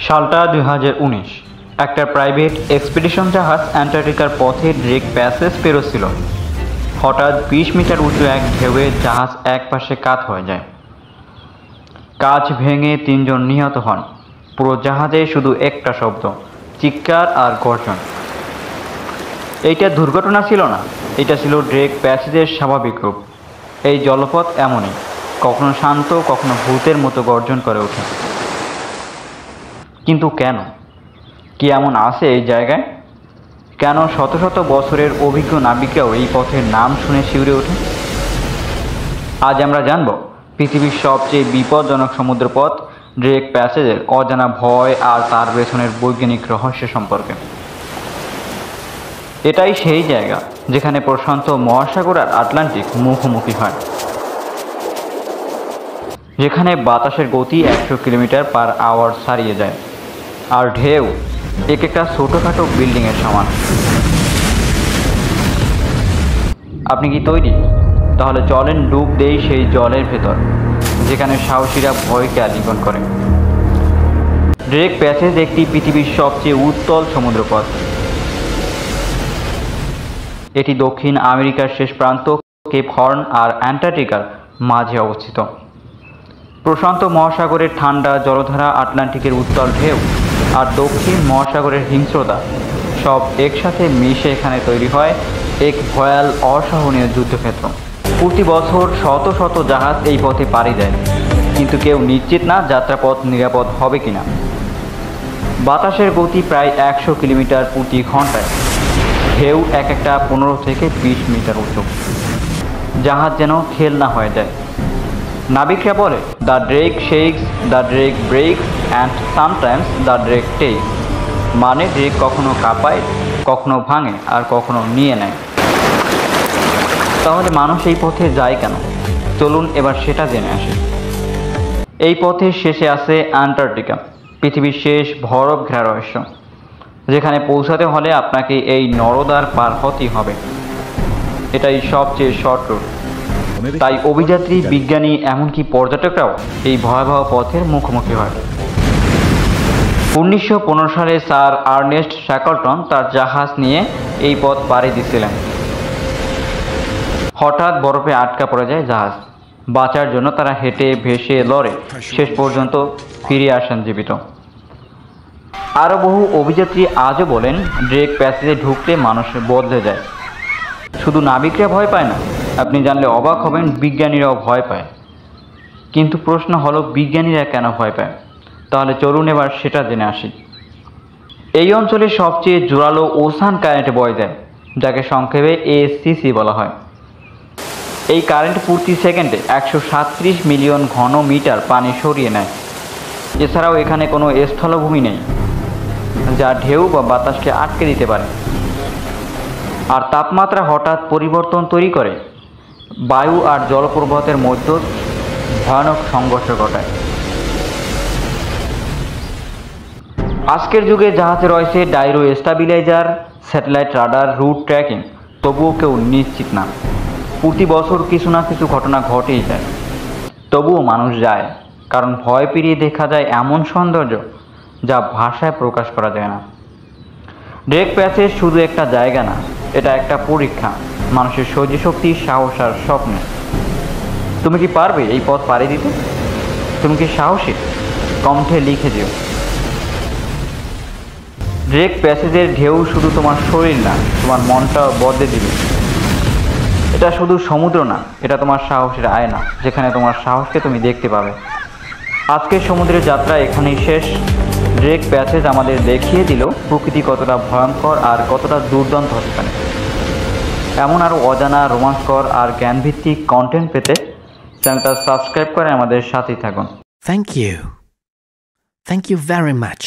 সালটা 2019। একটা private expedition জাহাজ অ্যান্টার্কটিকার পথে ড্রেক প্যাসেজ পেরোচ্ছিল। হঠাৎ 20 মিটার উঁচু এক ঢেউয়ে জাহাজ এক পাশে কাত হয়ে যায়। কাঁচ ভেঙে 3 জন নিহত হন। পুরো জাহাজে শুধু একটা শব্দ, চিৎকার আর গর্জন। এইটা দুর্ঘটনা ছিল না, এটা ছিল ড্রেক প্যাসেজের স্বাভাবিক রূপ। এই জলপথ এমনই, কখনো শান্ত, কখনো ভূতের মতো গর্জন করে ওঠে। কিন্তু কেন? কি এমন আছে এই জায়গায়? কেন শত শত বছরের অভিজ্ঞ নাবিকরাও এই পথের নাম শুনে শিউরে ওঠে? আজ আমরা জানব পৃথিবীর সবচেয়ে বিপজ্জনক সমুদ্রপথ ড্রেক প্যাসেজের অজানা ভয় আর তার পেছনের বৈজ্ঞানিক রহস্য সম্পর্কে। এটাই সেই জায়গা যেখানে প্রশান্ত মহাসাগর আর আটলান্টিক মুখোমুখি হয়, যেখানে বাতাসের গতি 100 কিলোমিটার/আওয়ার ছাড়িয়ে যায়, আর ঢেউ এক একটা ছোটোখাটো বিল্ডিংয়ের সমান। আপনি কি তৈরি? তাহলে চলেন ডুব দেই সেই জলের ভেতর, যেখানে সাহসীরা ভয়কে আলিঙ্গন করে। ড্রেক প্যাসেজ একটি পৃথিবীর সবচেয়ে উত্তল সমুদ্রপথ। এটি দক্ষিণ আমেরিকার শেষ প্রান্ত কেপ হর্ন আর অ্যান্টার্কটিকার মাঝে অবস্থিত। প্রশান্ত মহাসাগরের ঠান্ডা জলধারা, আটলান্টিকের উত্তাল ঢেউ আর দক্ষিণ মহাসাগরের হিংস্রতা সব একসাথে মিশে এখানে তৈরি হয় এক ভয়াল অসহনীয় যুদ্ধক্ষেত্র। প্রতি বছর শত শত জাহাজ এই পথে পাড়ি দেয়, কিন্তু কেউ নিশ্চিত না যাত্রাপথ নিরাপদ হবে কিনা। বাতাসের গতি প্রায় 100 কিলোমিটার/ঘন্টায়। ঢেউ এক একটা 15 থেকে 20 মিটার উঁচু। জাহাজ যেন খেলনা হয়ে যায়। নাবিকরা বলে, the Drake shakes, the Drake ব্রেকস and sometimes the Drake tax. মানে ড্রেক কখনো কাঁপায়, কখনো ভাঙে, আর কখনো নিয়ে নেয়। তাহলে মানুষ এই পথে যায় কেন? চলুন এবার সেটা জেনে আসি। এই পথের শেষে আছে অ্যান্টার্কটিকা, পৃথিবীর শেষ বরফ ঘেরা রহস্য, যেখানে পৌঁছাতে হলে আপনাকে এই নরদ্বার পার হতেই হবে। এটাই সবচেয়ে শর্ট রুট। তাই অভিযাত্রী, বিজ্ঞানী, এমনকি পর্যটকরাও এই ভয়াবহ পথের মুখোমুখি হয়। 1915 সালে স্যার আর্নেস্ট শ্যাকলটন তার জাহাজ নিয়ে এই পথ পাড়ি দিচ্ছিলেন। হঠাৎ বরফে আটকা পড়ে যায় জাহাজ। বাঁচার জন্য তারা হেঁটে, ভেসে, লড়ে শেষ পর্যন্ত ফিরে আসেন জীবিত। আরও বহু অভিযাত্রী আজও বলেন, ড্রেক প্যাসেজে ঢুকলে মানুষ বদলে যায়। শুধু নাবিকরা ভয় পায় না, আপনি জানলে অবাক হবেন, বিজ্ঞানীরাও ভয় পায়। কিন্তু প্রশ্ন হলো, বিজ্ঞানীরা কেন ভয় পায়? তাহলে চলুন এবার সেটা জেনে আসি। এই অঞ্চলের সবচেয়ে জোরালো ওসান কারেন্ট বয়ে যায়, যাকে সংক্ষেপে ACC বলা হয়। এই কারেন্ট প্রতি সেকেন্ডে 137 মিলিয়ন ঘনমিটার পানি সরিয়ে নেয়। এছাড়াও এখানে কোনো স্থলভূমি নেই যা ঢেউ বা বাতাসকে আটকে দিতে পারে। আর তাপমাত্রা হঠাৎ পরিবর্তন তৈরি করে, বায়ু আর জলপ্রবাহের মধ্যে ভয়ানক সংঘর্ষ ঘটায়। আজকের যুগে জাহাজে রয়েছে gyro stabilizer, satellite radar, route tracking, তবুও কেউ নিশ্চিত না। প্রতি বছর কিছু না কিছু ঘটনা ঘটেই যায়। তবুও মানুষ যায়, কারণ ভয় পেরিয়ে দেখা যায় এমন সৌন্দর্য যা ভাষায় প্রকাশ করা যায় না। ড্রেক প্যাসেজ শুধু একটা জায়গা না, এটা একটা পরীক্ষা মানুষের সহ্য শক্তি, সাহস আর স্বপ্নে। তুমি কি পারবে এই পথ পাড়ি দিতে? তুমি কি সাহসী? কণ্ঠে লিখে দিও। ড্রেক প্যাসেজের ঢেউ শুধু তোমার শরীর না, তোমার মনটাও বদলে দিবে। এটা শুধু সমুদ্র না, এটা তোমার সাহসের আয়না, যেখানে তোমার সাহসকে তুমি দেখতে পাবে। আজকের সমুদ্রের যাত্রা এখানেই শেষ। ড্রেক প্যাসেজ আমাদের দেখিয়ে দিল প্রকৃতি কতটা ভয়ঙ্কর আর কতটা দুর্দান্ত হতে পারে। এমন আরও অজানা, রোমাঞ্চকর আর জ্ঞানভিত্তিক কন্টেন্ট পেতে চ্যানেলটা সাবস্ক্রাইব করে আমাদের সাথেই থাকুন। Thank you very much.